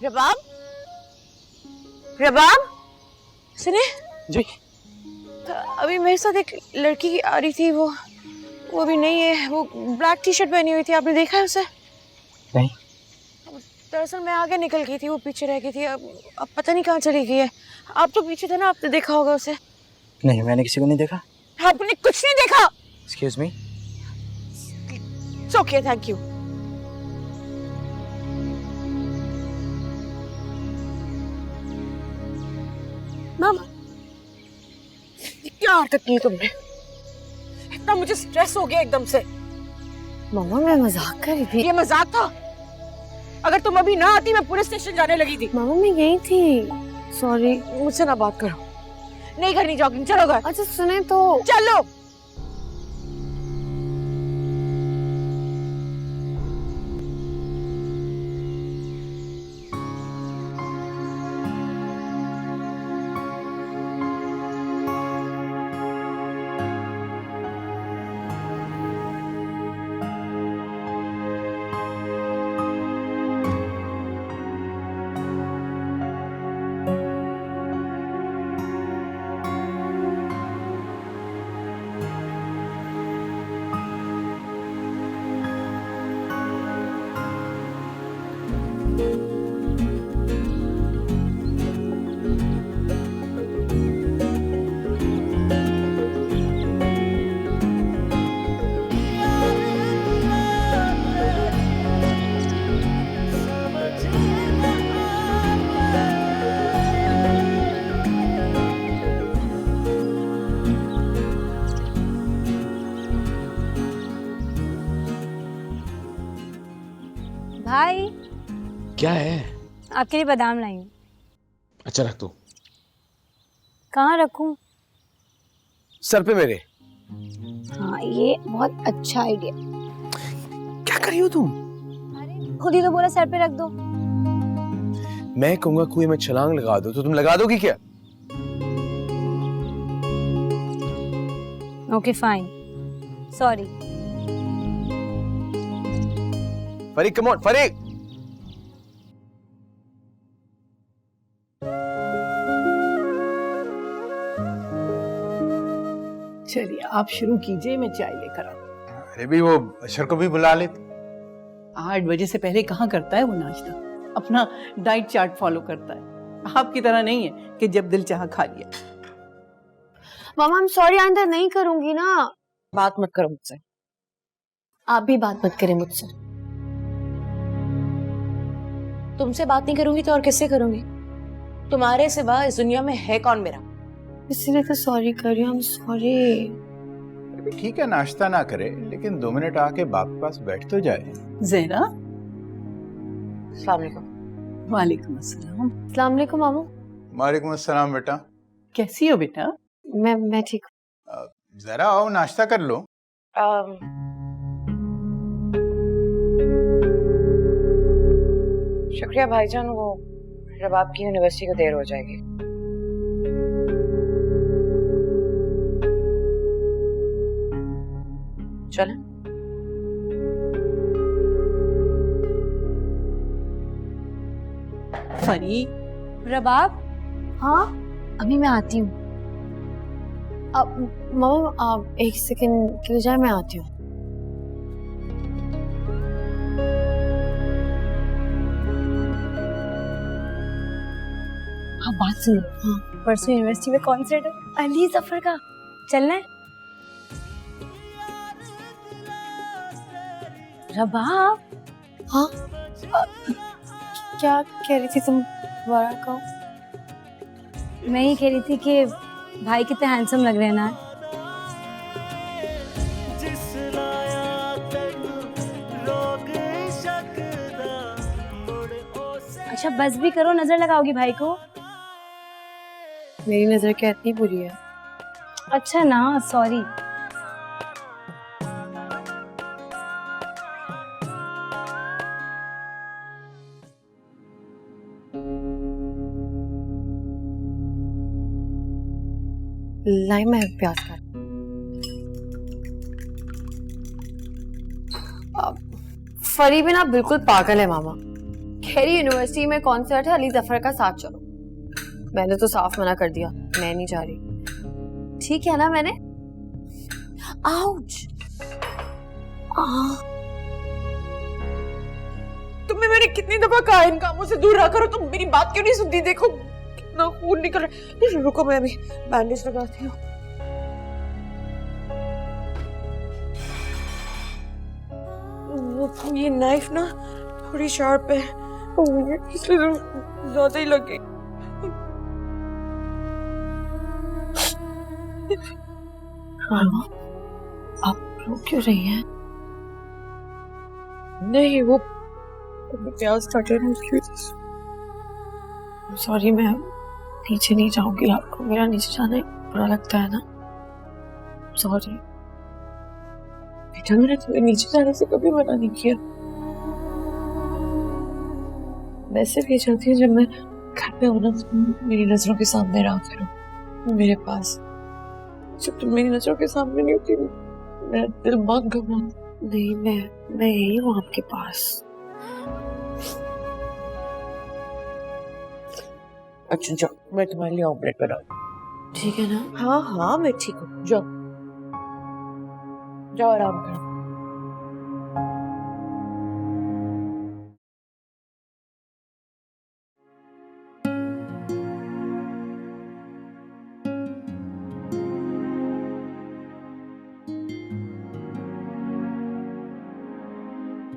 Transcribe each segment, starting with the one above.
रबाब, रबाब सुने जी। अभी मेरे साथ एक लड़की आ रही थी, वो अभी नहीं है। वो ब्लैक टी शर्ट पहनी हुई थी, आपने देखा है उसे? नहीं। दरअसल मैं आगे निकल गई थी, वो पीछे रह गई थी। अब पता नहीं कहाँ चली गई है। आप तो पीछे थे ना, आपने देखा होगा उसे। नहीं, मैंने किसी को नहीं देखा। आपने कुछ नहीं देखा? Excuse me. Okay, thank you. मामा, क्या हरकत की तुमने? इतना मुझे स्ट्रेस हो गया एकदम से। मामा मैं मजाक कर रही थी। ये मजाक था? अगर तुम अभी ना आती मैं पुलिस स्टेशन जाने लगी थी। मामा मैं यही थी, सॉरी। मुझसे ना बात करो, नहीं करनी जॉगिंग, चलो घर। अच्छा सुने तो। चलो। भाई क्या है? आपके लिए बादाम लाई हूँ। अच्छा रख दो। कहाँ रखूँ? सर पे मेरे। हाँ ये बहुत अच्छा आइडिया। क्या कर रही हो तुम? अरे खुद ही तो बोला सर पे रख दो। मैं कहूंगा कुएं में छलांग लगा दो तो तुम लगा दोगी क्या? Okay fine, sorry. Farik come on, Farik. चलिए आप शुरू कीजिए, मैं चाय लेकर आता। अरे भी वो अशर को भी बुला लेते। 8 बजे से पहले कहाँ करता है वो नाश्ता, अपना डाइट चार्ट फॉलो करता है। आपकी तरह नहीं है कि जब दिल चाहा खा लिया। मामा I'm सॉरी, आइंदा नहीं करूंगी ना। बात मत करो मुझसे। आप भी बात मत करें मुझसे। तुमसे बात नहीं करूंगी तो और किससे करूंगी? तुम्हारे सिवा इस दुनिया में है कौन मेरा? इसलिए तो सॉरी कर रही हूँ, सॉरी। अरे भी ठीक है, नाश्ता ना करे लेकिन 2 मिनट आके बाप के पास बैठ तो जाए। ज़हरा। अस्सलाम वालेकुम। वालेकुम अस्सलाम। अस्सलाम वालेकुम मामू। वालेकुम अस्सलाम बेटा। कैसी हो बेटा? मैं ठीक जरा आओ नाश्ता कर लो। शुक्रिया भाईजान, वो रबाब की यूनिवर्सिटी को देर हो जाएगी। चल। फरीक। रबाब। हाँ अभी मैं आती हूँ। अब मामा आप 1 सेकंड के लिए जाए, मैं आती हूँ। हाँ बात सुनो। हाँ परसों यूनिवर्सिटी में कॉन्सर्ट है अली जफर का, चलना है? रबाब। हाँ क्या कह रही थी तुम, दोबारा कहो। मैं ही कह रही थी कि भाई कितने हैंडसम लग रहे हैं ना। अच्छा बस भी करो, नजर लगाओगी भाई को। मेरी नजर क्या इतनी बुरी है? अच्छा ना, सॉरी। लाई मैं प्याज कर। फरी भी ना बिल्कुल पागल है मामा, खैरी यूनिवर्सिटी में कॉन्सर्ट है अली जफर का, साथ चलो। मैंने तो साफ मना कर दिया, मैं नहीं जा रही। ठीक है ना मैंने? आउच। तुम्हें मैंने कितनी दफा कहा इन कामों से दूर रहा करो, तुम मेरी बात क्यों नहीं सुनती? देखो कितना खून निकल रहा है। रुको मैं अभी बैंडेज लगाती हूँ। ये नाइफ ना थोड़ी शार्प है, इसलिए तो ज्यादा ही लग गई। आप रो क्यों रही हैं? नहीं वो प्याज काटे ना उसकी वजह से। सॉरी, मैं नीचे नहीं जाऊंगी। आपको मेरा नीचे जाना बुरा लगता है ना? सॉरी बेटा, मैंने तुम्हें नीचे जाने से कभी मना नहीं किया। मैं सिर्फ ये चाहती हूँ जब मैं घर पे होना तुम मेरी नजरों के सामने रहा करो, मेरे पास। जब तुम मेरी नजरों के सामने नहीं होती मेरा दिल बहुत घबराता। नहीं, मैं यही हूँ आपके पास। अच्छा जाओ, मैं तुम्हारे लिए ऑमलेट बना। ठीक है ना? हाँ हाँ मैं ठीक हूँ, जाओ जाओ आराम करो।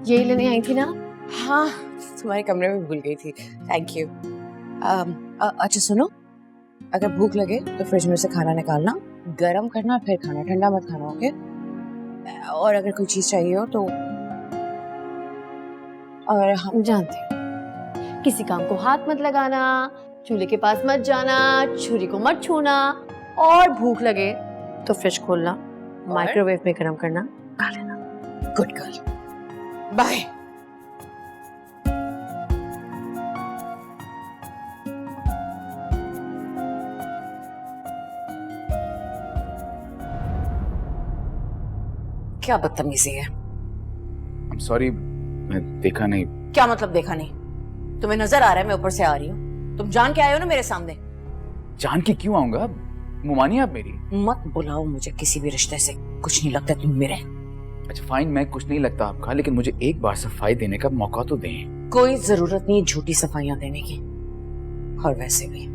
यही लेने आई थी ना? हाँ तुम्हारे कमरे में भूल गई थी, थैंक यू। अच्छा सुनो, अगर भूख लगे तो फ्रिज में से खाना निकालना, गरम करना, फिर खाना, ठंडा मत खाना, ओके? और अगर कोई चीज चाहिए हो तो। और हम जानती हूँ, किसी काम को हाथ मत लगाना, चूल्हे के पास मत जाना, छुरी को मत छूना, और भूख लगे तो फ्रिज खोलना, माइक्रोवेव में गरम करना, खा लेना। Good girl, bye. क्या बदतमीजी है। सॉरी, मैं देखा नहीं। क्या मतलब देखा नहीं? तुम्हें नजर आ रहा है मैं ऊपर से आ रही हूँ? तुम जान के आए हो ना मेरे सामने। जान के क्यों आऊंगा? मुमानी आप मेरी। मत बुलाओ मुझे किसी भी रिश्ते से, कुछ नहीं लगता तुम मेरे। अच्छा फाइन, मैं कुछ नहीं लगता आपका, लेकिन मुझे एक बार सफाई देने का मौका तो दें। कोई जरूरत नहीं झूठी सफाइयां देने की, और वैसे भी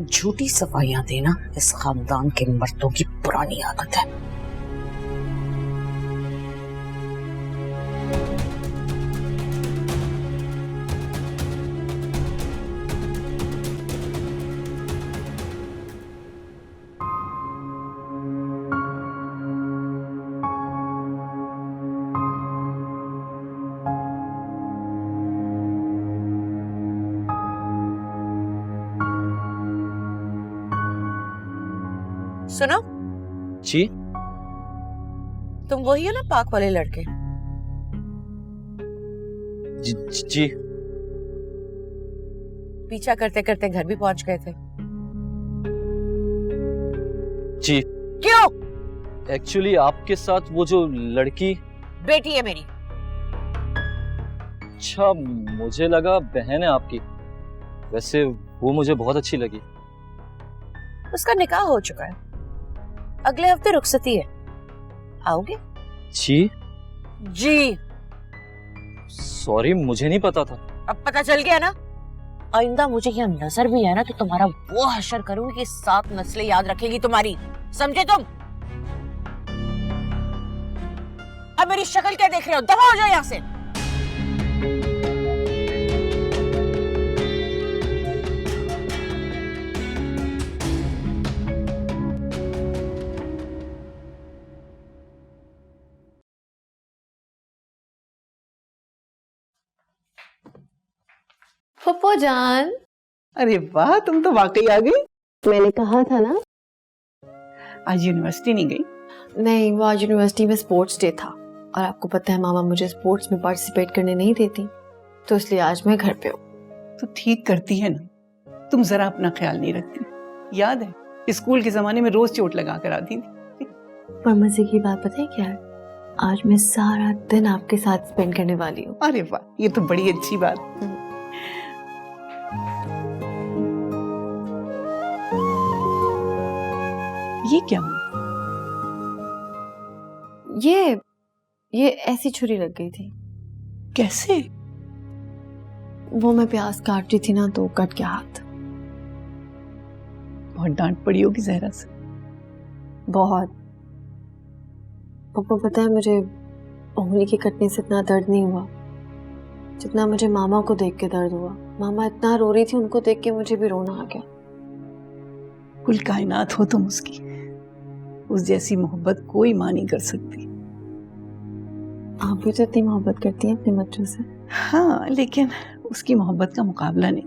झूठी सफाइयां देना इस खानदान के मर्दों की पुरानी आदत है। सुनो जी? तुम वही हो ना पाक वाले लड़के? जी। पीछा करते करते घर भी पहुंच गए थे। जी। क्यों? एक्चुअली आपके साथ वो जो लड़की बेटी है मेरी। अच्छा, मुझे लगा बहन है आपकी। वैसे वो मुझे बहुत अच्छी लगी। उसका निकाह हो चुका है, अगले हफ्ते रुखसती है, आओगे? जी? जी। सॉरी, मुझे नहीं पता था। अब पता चल गया ना? आइंदा मुझे यहाँ नजर भी है ना तो तुम्हारा वो हशर करूंगी कि 7 नस्लें याद रखेगी तुम्हारी, समझे तुम? अब मेरी शक्ल क्या देख रहे हो? दफा हो जाओ यहाँ से। पप्पो जान। अरे वाह, तुम तो वाकई आ गई। मैंने कहा था ना। आज यूनिवर्सिटी नहीं गई? नहीं, वो आज यूनिवर्सिटी में स्पोर्ट्स डे था, और आपको पता है मामा मुझे स्पोर्ट्स में पार्टिसिपेट करने नहीं देती, तो इसलिए आज मैं घर पे हूँ। तो ठीक करती है ना, तुम जरा अपना ख्याल नहीं रखती। याद है स्कूल के जमाने में रोज चोट लगा कर आती थी। पर मजे की बात पता है क्या है? आज मैं सारा दिन आपके साथ स्पेंड करने वाली हूँ। अरे वाह, ये तो बड़ी अच्छी बात। ये क्या हुआ? ये ऐसी छुरी लग गई थी। कैसे? वो मैं प्याज काट रही थी ना, तो कट गया हाथ। बहुत डांट पड़ी होगी जहरा से। बहुत। पापा पता है, मुझे उंगली के कटने से इतना दर्द नहीं हुआ जितना मुझे मामा को देख के दर्द हुआ। मामा इतना रो रही थी, उनको देख के मुझे भी रोना आ गया। कुल कायनात हो तुम उसकी, उस जैसी मोहब्बत कोई मां नहीं कर सकती। आप भी तो इतनी मोहब्बत करती हैं अपने बच्चों से। हाँ, लेकिन उसकी मोहब्बत का मुकाबला नहीं।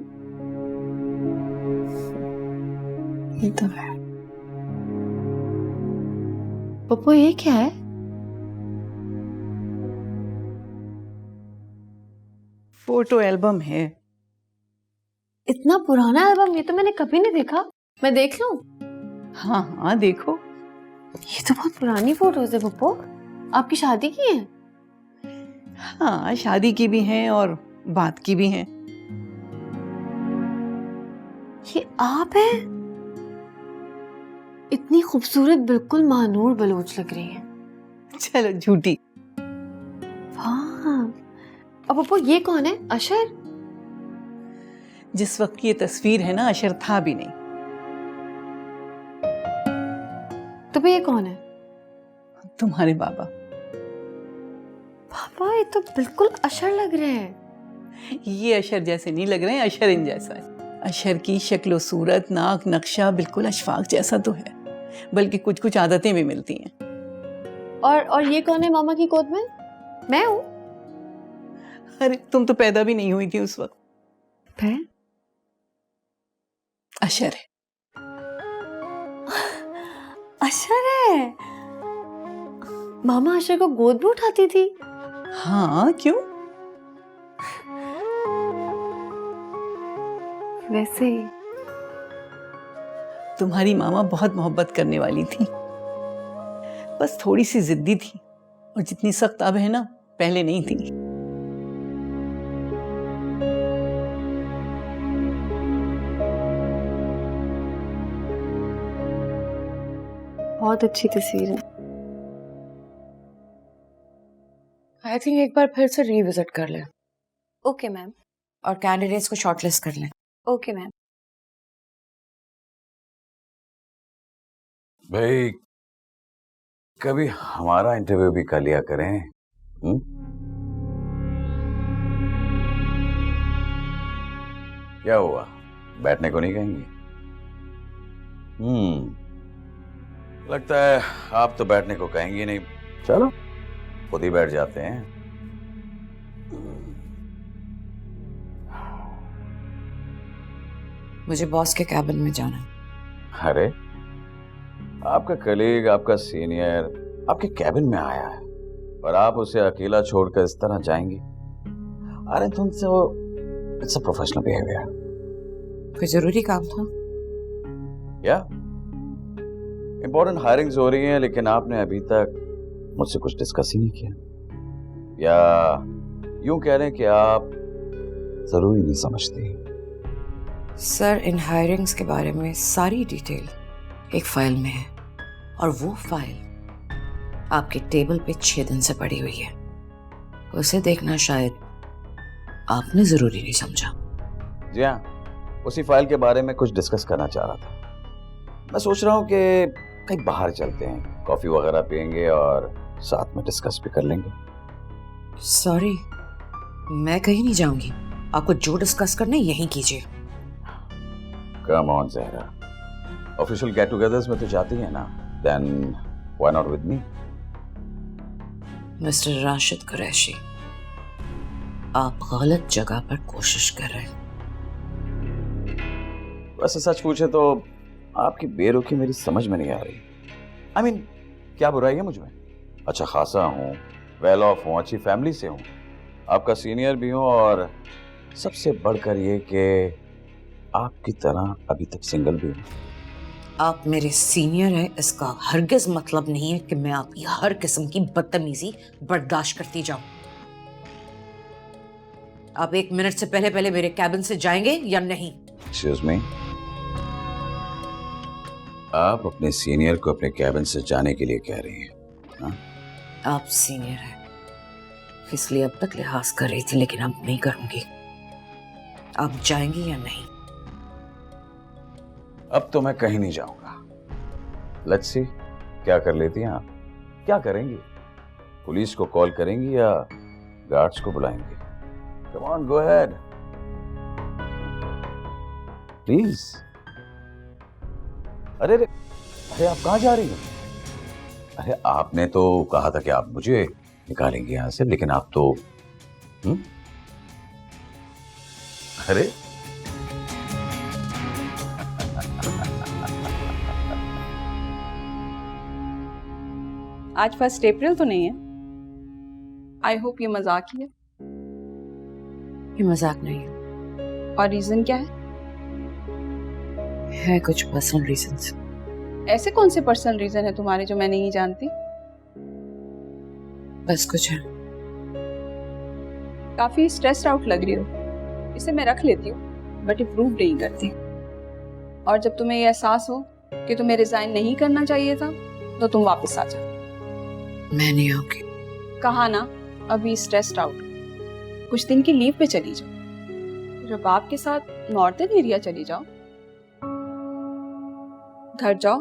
ये तो है। पप्पू, ये क्या है? फोटो एल्बम है। इतना पुराना एल्बम? ये तो मैंने कभी नहीं देखा। मैं देख लूं? हाँ हाँ, देखो। ये तो बहुत पुरानी फोटोज है पप्पू। आपकी शादी की है? हाँ, शादी की भी हैं और बात की भी हैं। ये आप हैं? इतनी खूबसूरत, बिल्कुल महानूर बलोच लग रही हैं। चलो झूठी। वाह। अब पप्पू, ये कौन है? अशर? जिस वक्त की ये तस्वीर है ना, अशर था भी नहीं। तो भाई ये कौन है? तुम्हारे बाबा। पापा, ये तो बिल्कुल अशर लग रहे हैं। ये अशर जैसे नहीं लग रहे हैं, अशर इन जैसा है। अशर की शक्ल सूरत, नाक, नक्शा बिल्कुल अशफाक जैसा तो है, बल्कि कुछ कुछ आदतें भी मिलती हैं। और ये कौन है मामा की गोद में? मैं हूँ। अरे तुम तो पैदा भी नहीं हुई थी उस वक्त। फिर? अशर है। अशर है? मामा अशर को गोद में उठाती थी? हाँ, क्यों? वैसे ही। तुम्हारी मामा बहुत मोहब्बत करने वाली थी, बस थोड़ी सी जिद्दी थी, और जितनी सख्त अब है ना, पहले नहीं थी। बहुत अच्छी तस्वीर है। आई थिंक एक बार फिर से रिविजिट कर लें ओके मैम। और कैंडिडेट्स को शॉर्टलिस्ट कर लें। Okay ma'am. भाई, कभी हमारा इंटरव्यू भी कर लिया करें। क्या हुआ, बैठने को नहीं कहेंगी? लगता है आप तो बैठने को कहेंगी नहीं। चलो खुद ही बैठ जाते हैं। मुझे बॉस के कैबिन में जाना है। अरे, आपका कलीग, आपका सीनियर आपके कैबिन में आया है और आप उसे अकेला छोड़कर इस तरह जाएंगी? अरे तुमसे वो इट्स अ प्रोफेशनल बिहेवियर। कोई जरूरी काम था? या इंपॉर्टेंट हायरिंग्स हो रही हैं, लेकिन आपने अभी तक मुझसे कुछ डिस्कस ही नहीं किया। या यूं कह लें कि आप जरूरी नहीं समझती। सर, इन हायरिंग्स के बारे में सारी डिटेल एक फाइल में है, और वो फाइल आपके टेबल पे 6 दिन से पड़ी हुई है। उसे देखना शायद आपने जरूरी नहीं समझा। जी हाँ, उसी फाइल के बारे में कुछ डिस्कस करना चाह रहा था। मैं सोच रहा हूँ कि कहीं बाहर चलते हैं, कॉफी वगैरह पियेंगे और साथ में डिस्कस भी कर लेंगे। सॉरी, मैं कहीं नहीं जाऊंगी। आपको जो डिस्कस करना है यहीं कीजिए। Come on Zahra, official get togethers में तो जाती है ना, then why not with me? Mister Rashid Qureshi, आप गलत जगह पर कोशिश कर रहे हैं। वैसे सच पूछे तो आपकी बेरुखी मेरी समझ में नहीं आ रही। I mean, क्या बुराई है मुझ में? अच्छा खासा हूँ, वेल ऑफ हूँ, अच्छी फैमिली से हूँ, आपका सीनियर भी हूँ, और सबसे बढ़कर ये कि आपकी तरह अभी तक सिंगल भी हूँ। आप मेरे सीनियर हैं, इसका हरगिज मतलब नहीं है कि मैं आपकी हर किस्म की बदतमीजी बर्दाश्त करती जाऊं। आप 1 मिनट से पहले मेरे कैबिन से जाएंगे या नहीं? एक्सक्यूज मी, आप अपने सीनियर को अपने कैबिन से जाने के लिए कह रही हैं? हाँ? आप सीनियर हैं इसलिए अब तक लिहाज कर रही थी, लेकिन अब नहीं करूंगी। आप जाएंगी या नहीं? अब तो मैं कहीं नहीं जाऊंगा। लेट्स सी क्या कर लेती हैं आप। क्या करेंगी? पुलिस को कॉल करेंगी या गार्ड्स को बुलाएंगी? Come on, go ahead please. अरे अरे अरे, आप कहां जा रही हो? अरे आपने तो कहा था कि आप मुझे निकालेंगे यहां से, लेकिन आप तो अरे आज 1 अप्रैल तो नहीं है? आई होप ये मजाक ही है। ये मजाक नहीं है। और रीजन क्या है कुछ पर्सनल रीजंस। ऐसे कौन से पर्सनल रीजन है तुम्हारे जो मैं नहीं जानती? बस कुछ है। काफी स्ट्रेस्ड आउट लग रही हो। इसे मैं रख लेती हूँ बट ये प्रूव नहीं करती। और जब तुम्हें ये एहसास हो कि तुम्हें रिजाइन नहीं करना चाहिए था तो तुम वापस आ जाओ। मैं नहीं आऊंगी। कहा ना, अभी स्ट्रेस्ड आउट, कुछ दिन की लीव पे चली जाओ। जब आपके साथ नॉर्थन एरिया चली जाओ, घर जाओ।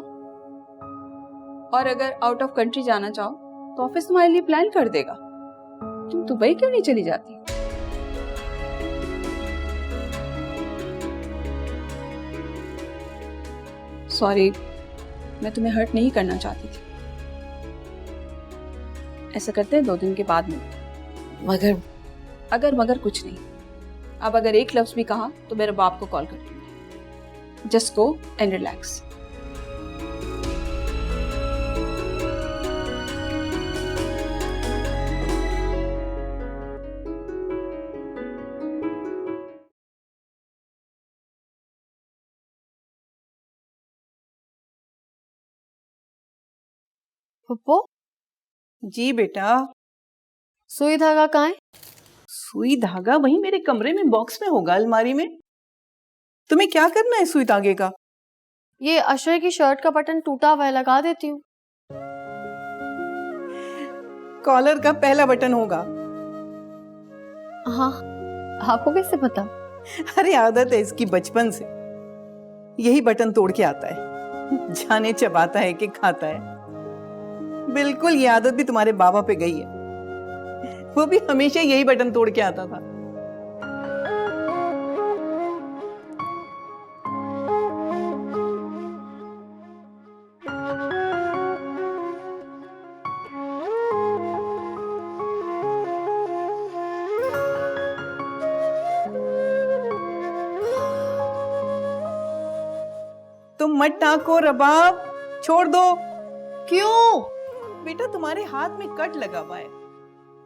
और अगर आउट ऑफ कंट्री जाना चाहो तो ऑफिस तुम्हारे लिए प्लान कर देगा। तुम दुबई क्यों नहीं चली जाती? सॉरी, मैं तुम्हें हर्ट नहीं करना चाहती थी। ऐसा करते हैं 2 दिन के बाद में। मगर मगर कुछ नहीं। अब अगर एक लफ्ज भी कहा तो मेरे बाप को कॉल कर दूंगी। Just go and relax. Pappo, जी बेटा। सुई धागा कहाँ है? सुई धागा वहीं मेरे कमरे में बॉक्स में होगा, अलमारी में। तुम्हें क्या करना है सुई धागे का? ये अशर की शर्ट का बटन टूटा हुआ है, लगा देती हूँ। कॉलर का पहला बटन होगा। हाँ, आपको कैसे पता? अरे आदत है इसकी बचपन से। यही बटन तोड़ के आता है, जाने चबाता है कि खाता है। बिल्कुल ये आदत भी तुम्हारे बाबा पे गई है। वो भी हमेशा यही बटन तोड़ के आता था। तुम मत टाको रबाब, छोड़ दो। क्यों? बेटा तुम्हारे हाथ में कट लगा हुआ है,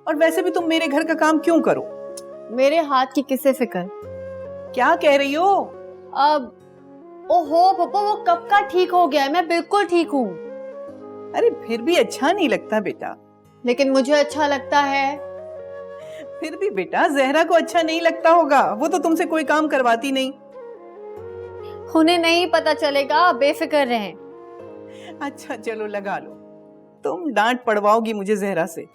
और वैसे भी तुम मेरे घर का काम क्यों करो? मेरे हाथ की किसे फिक्र? क्या कह रही हो? अब ओहो पप्पा, वो कब का ठीक हो गया है, मैं बिल्कुल ठीक हूँ। अरे फिर भी अच्छा नहीं लगता बेटा। लेकिन मुझे अच्छा लगता है। फिर भी बेटा जहरा को अच्छा नहीं लगता होगा, वो तो तुमसे कोई काम करवाती नहीं। उन्हें नहीं पता चलेगा, बेफिक्र रहें। अच्छा चलो लगा लो, तुम डांट पड़वाओगी मुझे जहरा से।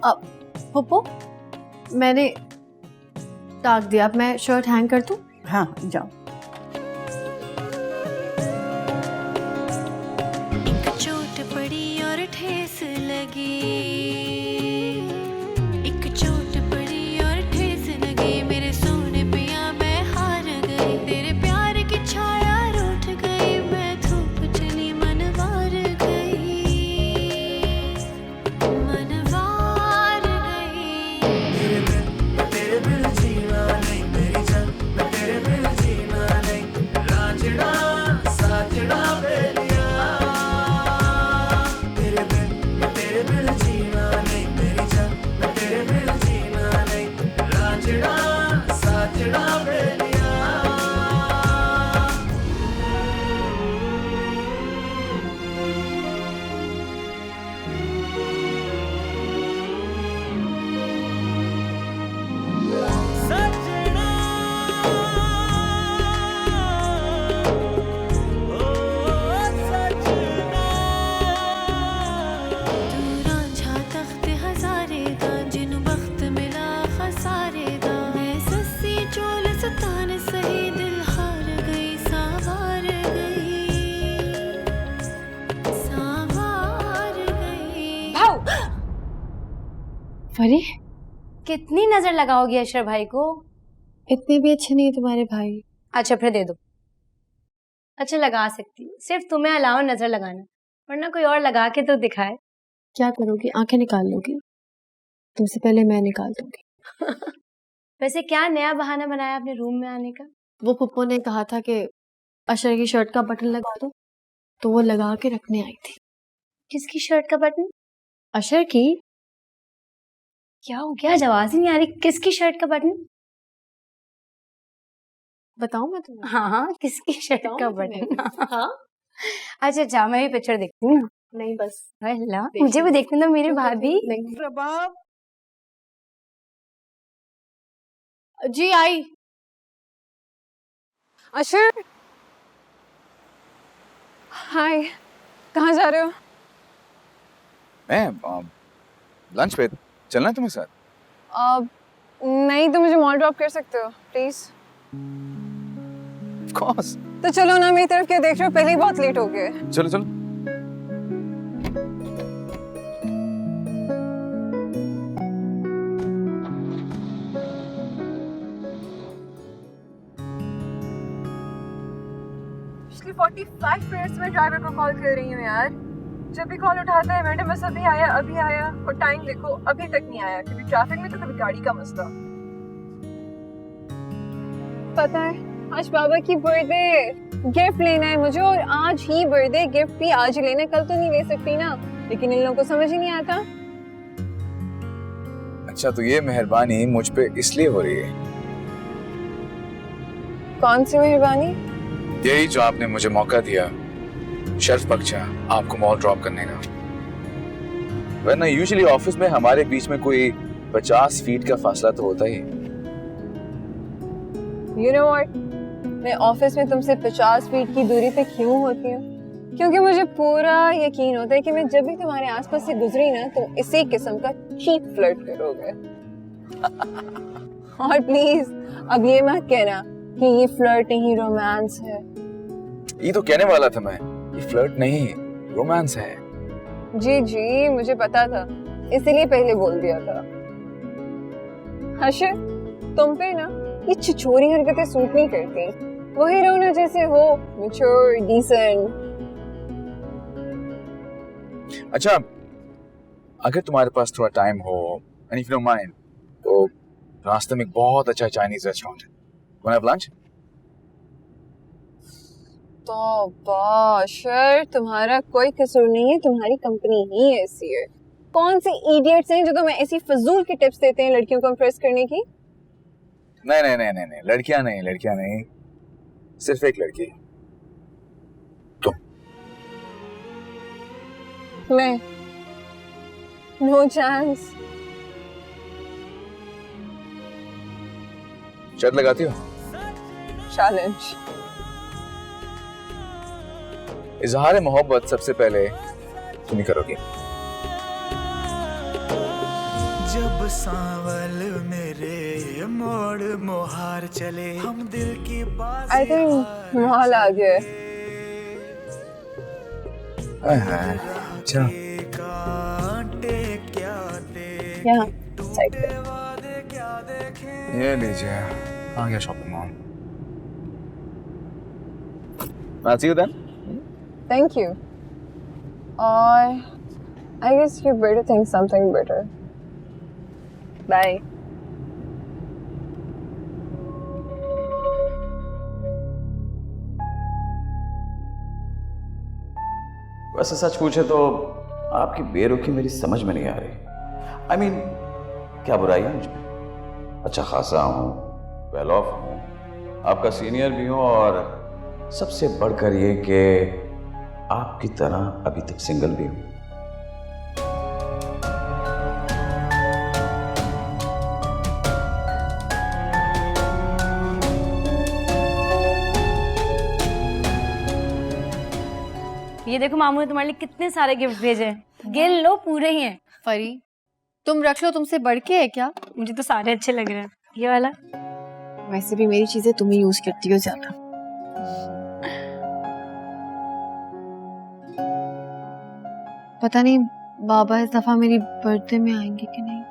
अब पप्पो, मैंने टाक दिया, अब मैं शर्ट हैंग कर दूं? हाँ जाओ। एक चोट पड़ी और ठेस लगी, एक चोट पड़ी और ठेस लगी, मेरे सोने पिया मैं हार गई, तेरे प्यार की छाया रूठ गई, मैं धूप चली परी, कितनी नजर लगाओगी अशर भाई को? इतने भी अच्छे नहीं तुम्हारे भाई। अच्छा फिर दे दो। अच्छा लगा सकती हूँ, सिर्फ तुम्हें अलावा नजर लगाना, वरना कोई और लगा के तो दिखाए। क्या करोगी, आंखें निकाल लोगी? तुमसे पहले मैं निकाल दूंगी। वैसे क्या नया बहाना बनाया अपने रूम में आने का? वो पुप्पो ने कहा था कि अशर की शर्ट का बटन लगा दो, तो वो लगा के रखने आई थी। किसकी शर्ट का बटन? अशर की। क्या हो गया, आवाज ही नहीं आ रही। किसकी शर्ट का बटन? बताऊं मैं तुम्हें? हाँ हाँ, किसकी शर्ट का बटन? हाँ अच्छा अच्छा, मैं भी पिक्चर देखती हूँ। नहीं बस अल्लाह, मुझे भी देखने दो मेरे भाभी। प्रभाव, जी आई। अशर, हाय, कहाँ जा रहे हो? मैं लंच पे चलना है तुम्हें साथ? नहीं, तो मुझे मॉल ड्रॉप कर सकते हो प्लीज? Of course. तो चलो ना, मेरी तरफ क्या देख रहे हो, पहले ही बहुत लेट हो गए। चलो चलो। पिछले 45 मिनट्स में ड्राइवर को कॉल कर रही हूँ यार। जब भी कॉल उठाता है मैडम बस अभी आया, और टाइम देखो अभी तक नहीं आया। कभी ट्रैफिक में तो कभी गाड़ी का मसला। पता है आज बाबा की बर्थडे, गिफ्ट लेना है मुझे, और आज ही बर्थडे, गिफ्ट भी आज ही लेना है, कल तो नहीं ले सकती ना। लेकिन इन लोगों को समझ ही नहीं आता। अच्छा तो ये मेहरबानी मुझ पे इसलिए हो रही है? कौन सी मेहरबानी? यही जो आपने मुझे मौका दिया शर्फ बख्शा आपको मॉल ड्रॉप करने का। वरना यूजुअली ऑफिस में हमारे बीच में कोई 50 फीट का फासला तो होता ही। You know what? मैं ऑफिस में तुमसे 50 फीट की दूरी पे क्यों होती हूँ? क्योंकि मुझे पूरा यकीन होता है कि मैं जब भी तुम्हारे आसपास से गुजरी ना, तुम इसी किस्म का चीप फ्लर्ट करोगे। और प्लीज अब ये मत कहना कि ये फ्लर्ट नहीं रोमांस है। ये तो कहने वाला था मैं, ये फ्लर्ट नहीं रोमांस है। जी जी मुझे पता था, इसीलिए पहले बोल दिया था। हर्षित, तुम पे ना ये छिछोरी हरकतें सूट नहीं करती। वही रहो ना जैसे हो, मैच्योर, डिसेंट। अच्छा अगर तुम्हारे पास थोड़ा टाइम हो, and if you don't mind, तो रास्ते में एक बहुत अच्छा चाइनीज रेस्टोरेंट है, wanna have lunch? तो बाशर, तुम्हारा कोई कसूर नहीं है, तुम्हारी कंपनी ही ऐसी है। कौन से इडियट्स हैं जो तुम्हें ऐसी फजूल की टिप्स देते हैं लड़कियों को इम्प्रेस करने की? नहीं नहीं नहीं नहीं नहीं, लड़कियां नहीं, सिर्फ एक लड़की, तुम। मैं? No chance. शर्त लगाती हो? चैलेंज। इजहार मोहब्बत सबसे पहले तुम ही करोगी। जब सांवल मेरे मोड़ मोहार चले, हम दिल की बात। आई थिंक मॉल आ गया है। अच्छा यहाँ साइड पे। ये लीजिए, आ गया shopping mall. I'll see you then. Thank you. और I guess you better think something better. Bye. वैसे सच पूछे तो आपकी बेरुखी मेरी समझ में नहीं आ रही। I mean, क्या बुराई है मुझमें? अच्छा खासा हूँ, वेल ऑफ हूँ, आपका सीनियर भी हूँ, और सबसे बढ़कर ये कि आपकी तरह अभी तक सिंगल भी हूँ। ये देखो मामू ने तुम्हारे लिए कितने सारे गिफ्ट भेजे हैं, गिन लो पूरे ही हैं। परी तुम रख लो, तुमसे बढ़ के है क्या? मुझे तो सारे अच्छे लग रहे हैं। ये वाला वैसे भी मेरी चीजें तुम ही यूज करती हो ज्यादा। पता नहीं बाबा इस दफा मेरी बर्थडे में आएंगे कि नहीं।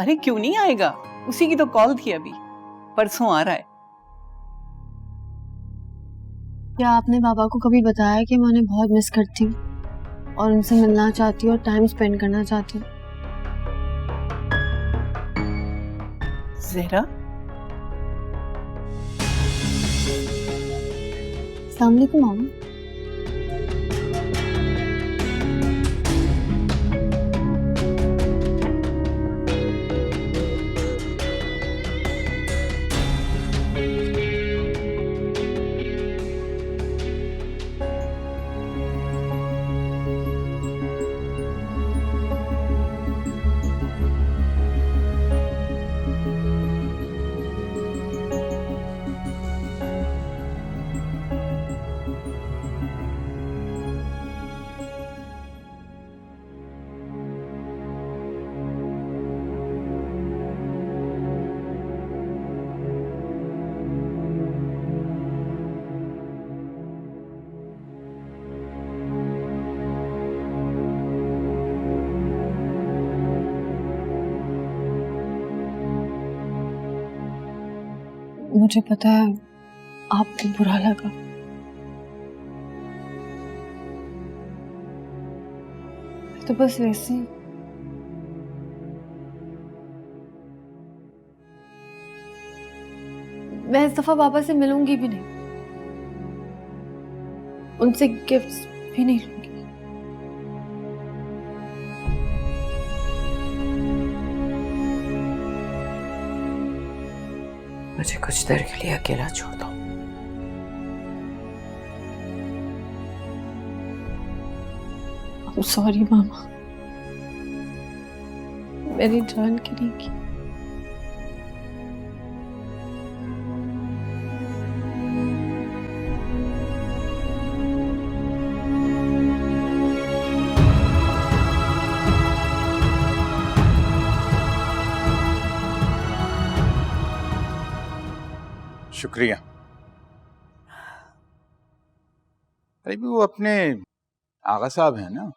अरे क्यों नहीं आएगा, उसी की तो कॉल थी अभी, परसों आ रहा है। क्या आपने बाबा को कभी बताया कि मैं उन्हें बहुत मिस करती हूँ और उनसे मिलना चाहती हूँ और टाइम स्पेंड करना चाहती हूँ? जहरा, अस्सलाम वालेकुम मामा। मुझे पता है आपको बुरा लगा, तो बस वैसे ही। मैं इस दफा पापा से मिलूंगी भी नहीं, उनसे गिफ्ट्स भी नहीं लूंगी। मुझे कुछ देर के लिए अकेला छोड़ दो। I'm sorry मामा, मेरी जान गिरेगी। शुक्रिया। अरे भी वो अपने आगा साहब हैं ना?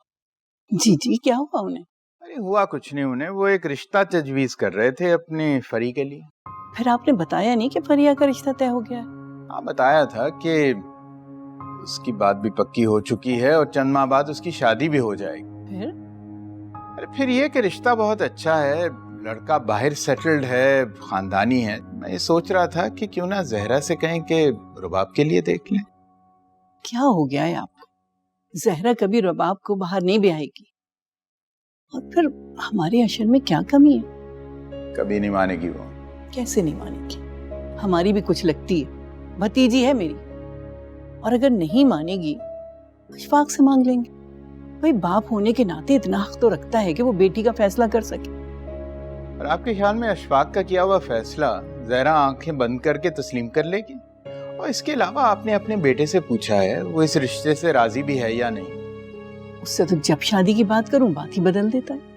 जी जी, क्या हुआ उन्हें? अरे हुआ कुछ नहीं उन्हें, वो एक रिश्ता तजवीज कर रहे थे अपनी फरी के लिए। फिर आपने बताया नहीं कि फरिया का रिश्ता तय हो गया है? हाँ बताया था कि उसकी बात भी पक्की हो चुकी है और चंद माह बाद उसकी शादी भी हो जाएगी। फिर? अरे फिर ये कि रिश्ता बहुत अच्छा है, लड़का बाहर सेटल्ड है, खानदानी है। मैं ये सोच रहा था कि क्यों ना जहरा से कहें कि रुबाब के लिए देख लें। क्या हो गया है आपको? जहरा कभी रुबाब को बाहर नहीं ब्याहेगी। और फिर हमारे अशर में क्या कमी है? कभी नहीं मानेगी वो। कैसे नहीं मानेगी? हमारी भी कुछ लगती है, भतीजी है मेरी। और अगर नहीं मानेगी अशफाक से मांग लेंगे। भाई बाप होने के नाते इतना हक तो रखता है कि वो बेटी का फैसला कर सके। और आपके ख्याल में अशफाक का किया हुआ फैसला जहरा आंखें बंद करके तस्लीम कर लेगी? और इसके अलावा आपने अपने बेटे से पूछा है वो इस रिश्ते से राजी भी है या नहीं? उससे तो जब शादी की बात करूं बात ही बदल देता है।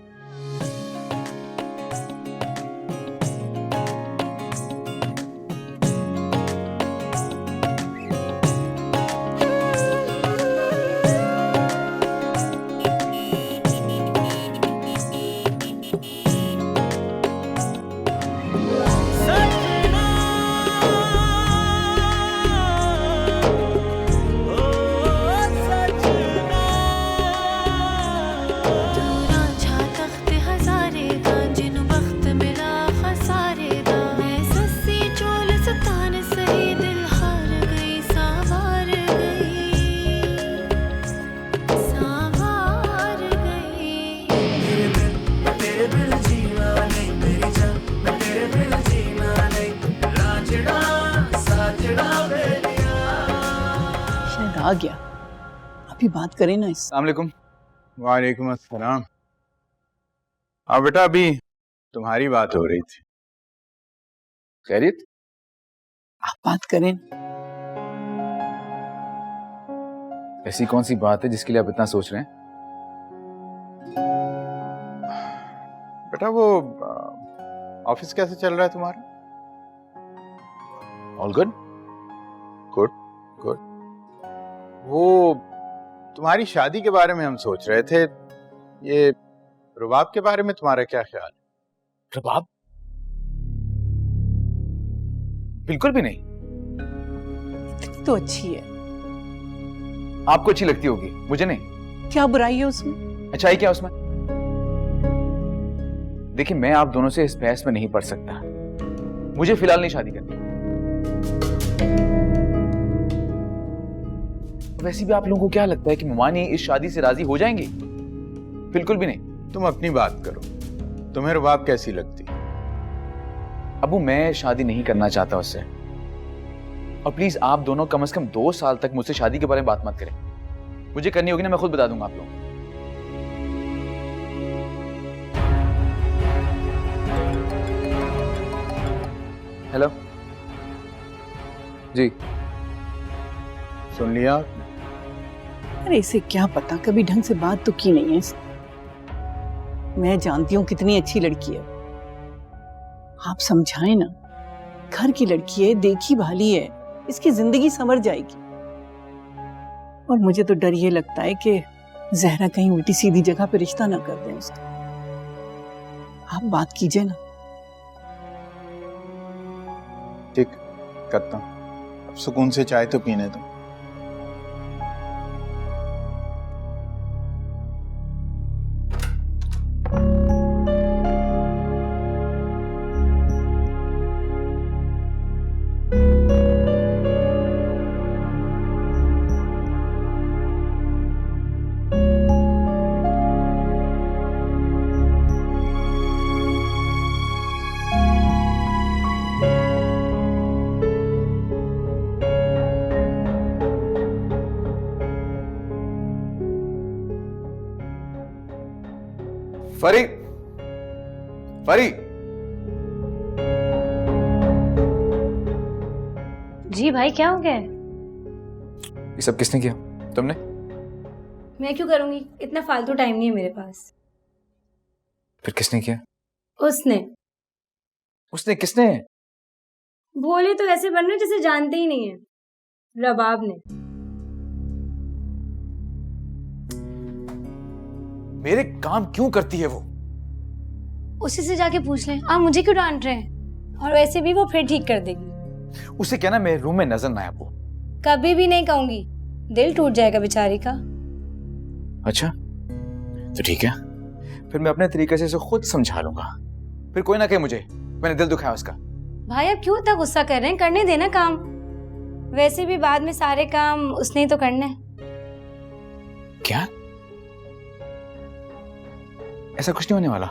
आ गया, अभी बात करें ना इस। अस्सलाम वालेकुम। वालेकुम अस्सलाम। हाँ बेटा, अभी तुम्हारी बात हो रही थी। खैरियत? आप बात करें। ऐसी कौन सी बात है जिसके लिए आप इतना सोच रहे हैं? बेटा वो ऑफिस कैसे चल रहा है तुम्हारा? All good? Good good. वो तुम्हारी शादी के बारे में हम सोच रहे थे, ये रुबाब के बारे में तुम्हारा क्या ख्याल है? रबाब? बिल्कुल भी नहीं। इतनी तो अच्छी है। आपको अच्छी लगती होगी, मुझे नहीं। क्या बुराई है उसमें? अच्छाई क्या उसमें? देखिए, मैं आप दोनों से इस बहस में नहीं पड़ सकता। मुझे फिलहाल नहीं शादी करनी। वैसे भी आप लोगों को क्या लगता है कि ममानी इस शादी से राजी हो जाएंगी? बिल्कुल भी नहीं। तुम अपनी बात करो, तुम्हें रुबाब कैसी लगती? अबू, मैं शादी नहीं करना चाहता उससे। और प्लीज आप दोनों कम से कम 2 साल तक मुझसे शादी के बारे में बात मत करें। मुझे करनी होगी ना, मैं खुद बता दूंगा आप लोगों को। हेलो जी, सुन लिया? अरे इसे क्या पता, कभी ढंग से बात तो की नहीं है इसने। मैं जानती हूँ कितनी अच्छी लड़की है। आप समझाएं ना, घर की लड़की है, देखी भाली है, इसकी जिंदगी संवर जाएगी। और मुझे तो डर ये लगता है कि जहरा कहीं उल्टी सीधी जगह पे रिश्ता ना कर दें उसका। आप बात कीजिए ना। ठीक, करता हूं। अब सुकून से चाय तो पीने दो। फरी, फरी, जी भाई, क्या हो गया? ये सब किसने किया? तुमने? मैं क्यों करूंगी, इतना फालतू टाइम नहीं है मेरे पास। फिर किसने किया? उसने। उसने? किसने? बोले तो ऐसे बन रहे जैसे जानते ही नहीं है। रबाब ने। मेरे काम क्यों करती है वो? उसी से जाके पूछ लें। आप मुझे क्यों डांट रहे हैं? और वैसे भी वो फिर ठीक कर देगी। उसे कहना मेरे रूम में नजर ना आए वो। कभी भी नहीं कहूंगी, दिल टूट जाएगा बेचारी का। अच्छा, तो ठीक है, फिर मैं अपने तरीके से इसे खुद समझा लूंगा। फिर कोई ना कहे मुझे मैंने दिल दुखाया उसका। भाई आप क्यों इतना गुस्सा कर रहे हैं? करने देना काम। वैसे भी बाद में सारे काम उसने ही तो करना है। क्या? ऐसा कुछ नहीं होने वाला।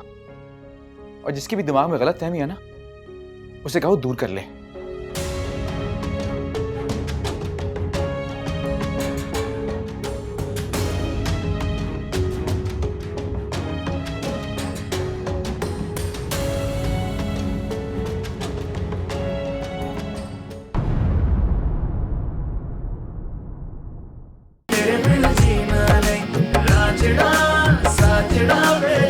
और जिसके भी दिमाग में गलत फहमी है ना, उसे कहो दूर कर ले। तेरे बिन जीना नहीं, राजड़ा साजड़ा वे